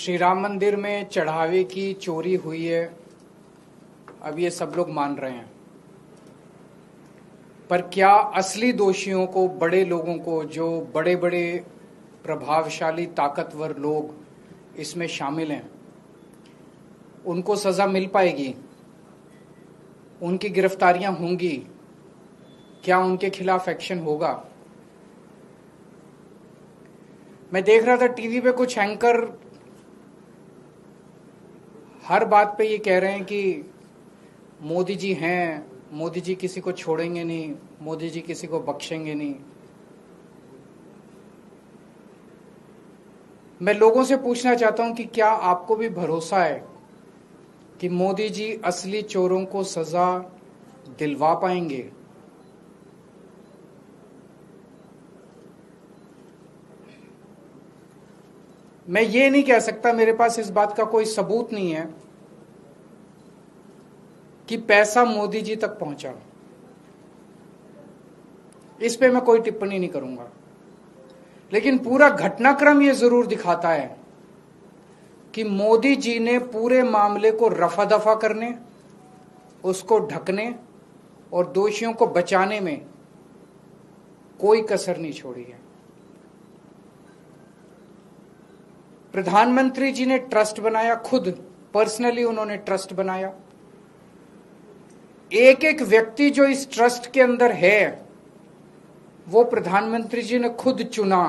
श्री राम मंदिर में चढ़ावे की चोरी हुई है, अब ये सब लोग मान रहे हैं। पर क्या असली दोषियों को, बड़े लोगों को, जो बड़े बड़े प्रभावशाली ताकतवर लोग इसमें शामिल हैं, उनको सजा मिल पाएगी? उनकी गिरफ्तारियां होंगी? क्या उनके खिलाफ एक्शन होगा? मैं देख रहा था टीवी पे कुछ एंकर हर बात पे ये कह रहे हैं कि मोदी जी हैं, मोदी जी किसी को छोड़ेंगे नहीं, मोदी जी किसी को बख्शेंगे नहीं। मैं लोगों से पूछना चाहता हूं कि क्या आपको भी भरोसा है कि मोदी जी असली चोरों को सजा दिलवा पाएंगे? मैं ये नहीं कह सकता, मेरे पास इस बात का कोई सबूत नहीं है कि पैसा मोदी जी तक पहुंचा। इस पे मैं कोई टिप्पणी नहीं करूंगा, लेकिन पूरा घटनाक्रम ये जरूर दिखाता है कि मोदी जी ने पूरे मामले को रफा दफा करने, उसको ढकने और दोषियों को बचाने में कोई कसर नहीं छोड़ी है। प्रधानमंत्री जी ने ट्रस्ट बनाया, खुद पर्सनली उन्होंने ट्रस्ट बनाया। एक एक व्यक्ति जो इस ट्रस्ट के अंदर है वो प्रधानमंत्री जी ने खुद चुना।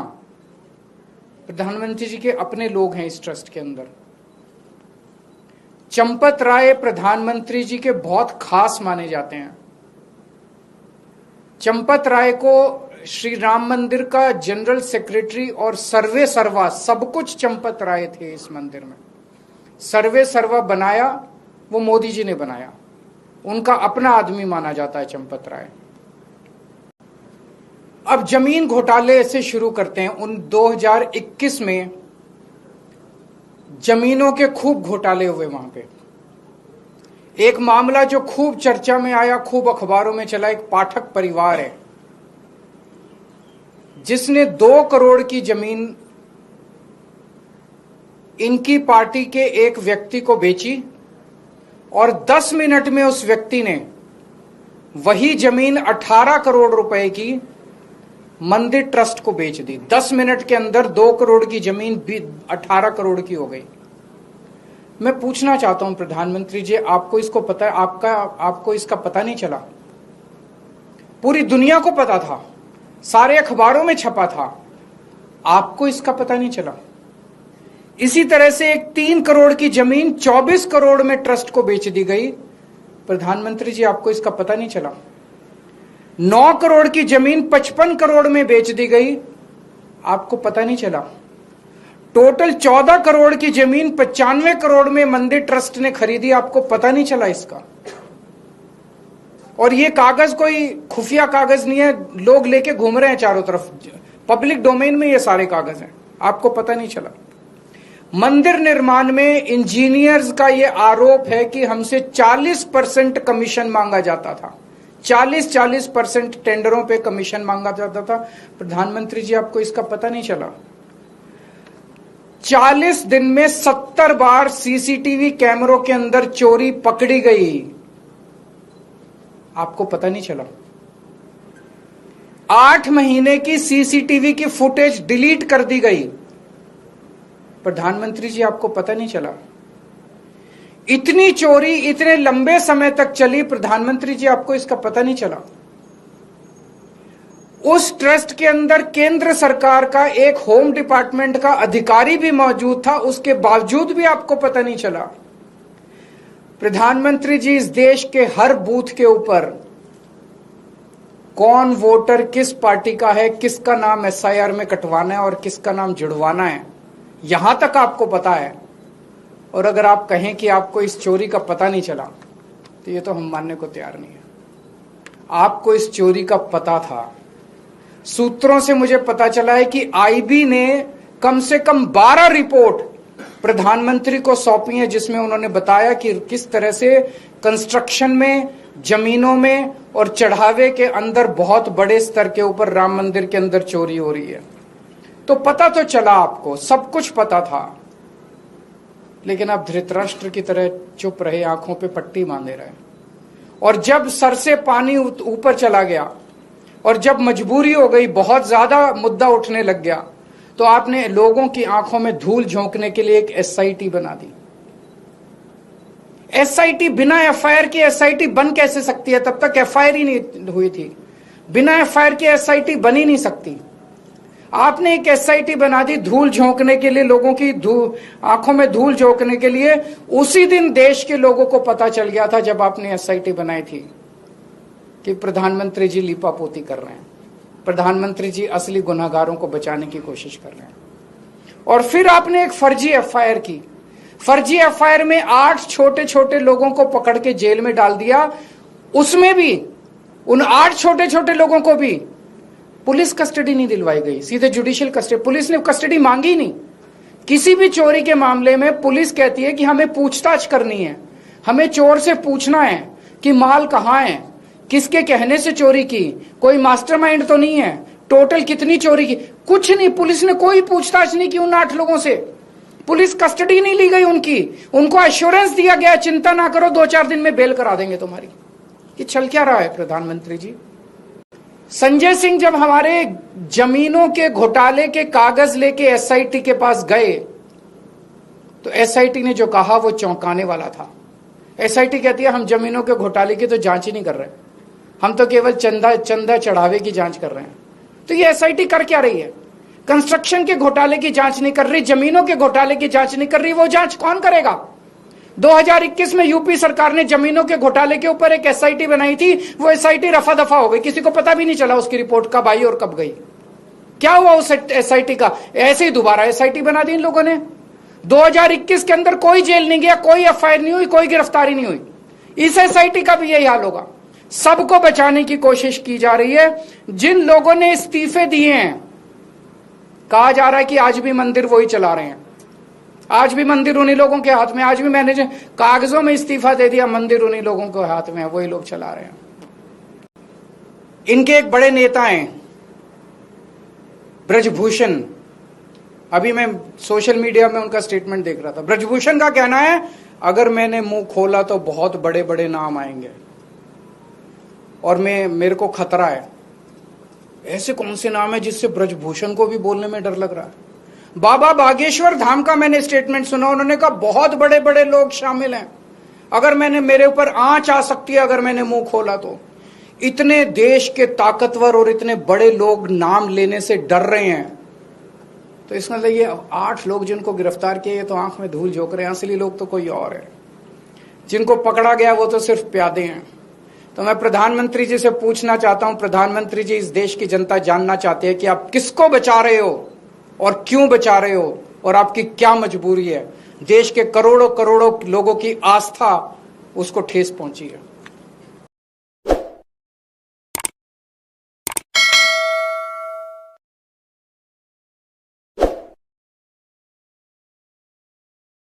प्रधानमंत्री जी के अपने लोग हैं इस ट्रस्ट के अंदर। चंपत राय प्रधानमंत्री जी के बहुत खास माने जाते हैं। चंपत राय को श्री राम मंदिर का जनरल सेक्रेटरी और सर्वे सर्वा सब कुछ चंपत राय थे इस मंदिर में। सर्वे सर्वा बनाया वो मोदी जी ने बनाया, उनका अपना आदमी माना जाता है चंपत राय। अब जमीन घोटाले से शुरू करते हैं। उन 2021 में जमीनों के खूब घोटाले हुए वहां पे। एक मामला जो खूब चर्चा में आया, खूब अखबारों में चला, एक पाठक परिवार है जिसने 2 करोड़ की जमीन इनकी पार्टी के एक व्यक्ति को बेची और 10 मिनट में उस व्यक्ति ने वही जमीन 18 करोड़ रुपए की मंदिर ट्रस्ट को बेच दी। 10 मिनट के अंदर 2 करोड़ की जमीन 18 करोड़ की हो गई। मैं पूछना चाहता हूं प्रधानमंत्री जी, आपको इसको पता है? आपको इसका पता नहीं चला? पूरी दुनिया को पता था, सारे अखबारों में छपा था, आपको इसका पता नहीं चला? इसी तरह से एक 3 करोड़ की जमीन 24 करोड़ में ट्रस्ट को बेच दी गई। प्रधानमंत्री जी, आपको इसका पता नहीं चला? 9 करोड़ की जमीन 55 करोड़ में बेच दी गई, आपको पता नहीं चला? टोटल 14 करोड़ की जमीन 95 करोड़ में मंदिर ट्रस्ट ने खरीदी, आपको पता नहीं चला इसका? और ये कागज कोई खुफिया कागज नहीं है, लोग लेके घूम रहे हैं चारों तरफ, पब्लिक डोमेन में ये सारे कागज हैं, आपको पता नहीं चला? मंदिर निर्माण में इंजीनियर्स का ये आरोप है कि हमसे 40% कमीशन मांगा जाता था। 40% टेंडरों पे कमीशन मांगा जाता था। प्रधानमंत्री जी, आपको इसका पता नहीं चला? 40 दिन में 70 बार सीसीटीवी कैमरों के अंदर चोरी पकड़ी गई, आपको पता नहीं चला? 8 महीने की सीसीटीवी की फुटेज डिलीट कर दी गई, प्रधानमंत्री जी, आपको पता नहीं चला? इतनी चोरी इतने लंबे समय तक चली, प्रधानमंत्री जी, आपको इसका पता नहीं चला? उस ट्रस्ट के अंदर केंद्र सरकार का एक होम डिपार्टमेंट का अधिकारी भी मौजूद था, उसके बावजूद भी आपको पता नहीं चला? प्रधानमंत्री जी, इस देश के हर बूथ के ऊपर कौन वोटर किस पार्टी का है, किसका नाम एसआईआर में कटवाना है और किसका नाम जुड़वाना है, यहां तक आपको पता है। और अगर आप कहें कि आपको इस चोरी का पता नहीं चला, तो ये तो हम मानने को तैयार नहीं है। आपको इस चोरी का पता था। सूत्रों से मुझे पता चला है कि आईबी ने कम से कम 12 रिपोर्ट प्रधानमंत्री को सौंपी है, जिसमें उन्होंने बताया कि किस तरह से कंस्ट्रक्शन में, जमीनों में और चढ़ावे के अंदर बहुत बड़े स्तर के ऊपर राम मंदिर के अंदर चोरी हो रही है। तो पता तो चला, आपको सब कुछ पता था। लेकिन आप धृतराष्ट्र की तरह चुप रहे, आंखों पे पट्टी बांधे रहे। और जब सर से पानी ऊपर चला गया और जब मजबूरी हो गई, बहुत ज्यादा मुद्दा उठने लग गया, तो आपने लोगों की आंखों में धूल झोंकने के लिए एक एसआईटी बना दी। एसआईटी बिना एफआईआर की एसआईटी बन कैसे सकती है? तब तक एफआईआर ही नहीं हुई थी। बिना एफआईआर की एसआईटी बन ही नहीं सकती। आपने एक एसआईटी बना दी धूल झोंकने के लिए, लोगों की आंखों में धूल झोंकने के लिए। उसी दिन देश के लोगों को पता चल गया था जब आपने एसआईटी बनाई थी कि प्रधानमंत्री जी लीपापोती कर रहे हैं, प्रधानमंत्री जी असली गुनहगारों को बचाने की कोशिश कर रहे हैं। और फिर आपने एक फर्जी एफआईआर की। फर्जी एफआईआर में 8 छोटे छोटे लोगों को पकड़ के जेल में डाल दिया। उसमें भी उन 8 छोटे छोटे लोगों को भी पुलिस कस्टडी नहीं दिलवाई गई, सीधे जुडिशियल कस्टडी। पुलिस ने कस्टडी मांगी नहीं। किसी भी चोरी के मामले में पुलिस कहती है कि हमें पूछताछ करनी है, हमें चोर से पूछना है कि माल कहां है, किसके कहने से चोरी की, कोई मास्टरमाइंड तो नहीं है, टोटल कितनी चोरी की। कुछ नहीं, पुलिस ने कोई पूछताछ नहीं की उन 8 लोगों से। पुलिस कस्टडी नहीं ली गई उनकी। उनको एश्योरेंस दिया गया, चिंता ना करो, 2-4 दिन में बेल करा देंगे तुम्हारी। ये चल क्या रहा है प्रधानमंत्री जी? संजय सिंह जब हमारे जमीनों के घोटाले के कागज लेके एसआईटी के पास गए, तो एसआईटी ने जो कहा वो चौंकाने वाला था। एसआईटी कहती है हम जमीनों के घोटाले की तो जांच ही नहीं कर रहे, हम तो केवल चंदा चढ़ावे की जांच कर रहे हैं। तो ये एसआईटी कर क्या रही है? कंस्ट्रक्शन के घोटाले की जांच नहीं कर रही, जमीनों के घोटाले की जांच नहीं कर रही। वो जांच कौन करेगा? 2021 में यूपी सरकार ने जमीनों के घोटाले के ऊपर एक एसआईटी बनाई थी। वो एसआईटी रफा दफा हो गई, किसी को पता भी नहीं चला उसकी रिपोर्ट कब आई और कब गई। क्या हुआ उस एसआईटी का? ऐसे ही दोबारा एसआईटी बना दी इन लोगों ने। 2021 के अंदर कोई जेल नहीं गया, कोई एफआईआर नहीं हुई, कोई गिरफ्तारी नहीं हुई। इस एसआईटी का भी यही हाल होगा। सबको बचाने की कोशिश की जा रही है। जिन लोगों ने इस्तीफे दिए हैं, कहा जा रहा है कि आज भी मंदिर वही चला रहे हैं, आज भी मंदिर उन्हीं लोगों के हाथ में। आज भी मैंने जो कागजों में इस्तीफा दे दिया, मंदिर उन्हीं लोगों के हाथ में है, वही लोग चला रहे हैं। इनके एक बड़े नेता हैं ब्रजभूषण। अभी मैं सोशल मीडिया में उनका स्टेटमेंट देख रहा था। ब्रजभूषण का कहना है अगर मैंने मुंह खोला तो बहुत बड़े बड़े नाम आएंगे और मेरे को खतरा है। ऐसे कौन से नाम है जिससे ब्रजभूषण को भी बोलने में डर लग रहा है? बाबा बागेश्वर धाम का मैंने स्टेटमेंट सुना, उन्होंने कहा बहुत बड़े बड़े लोग शामिल हैं, अगर मेरे ऊपर आंच आ सकती है अगर मैंने मुंह खोला तो। इतने देश के ताकतवर और इतने बड़े लोग नाम लेने से डर रहे हैं, तो इसका मतलब ये 8 लोग जिनको गिरफ्तार किए, ये तो आंख में धूल झोंक रहे हैं। असली लोग तो कोई और है। जिनको पकड़ा गया वो तो सिर्फ प्यादे हैं। तो मैं प्रधानमंत्री जी से पूछना चाहता हूं, प्रधानमंत्री जी, इस देश की जनता जानना चाहती है कि आप किसको बचा रहे हो और क्यों बचा रहे हो और आपकी क्या मजबूरी है? देश के करोड़ों करोड़ों लोगों की आस्था उसको ठेस पहुंची है।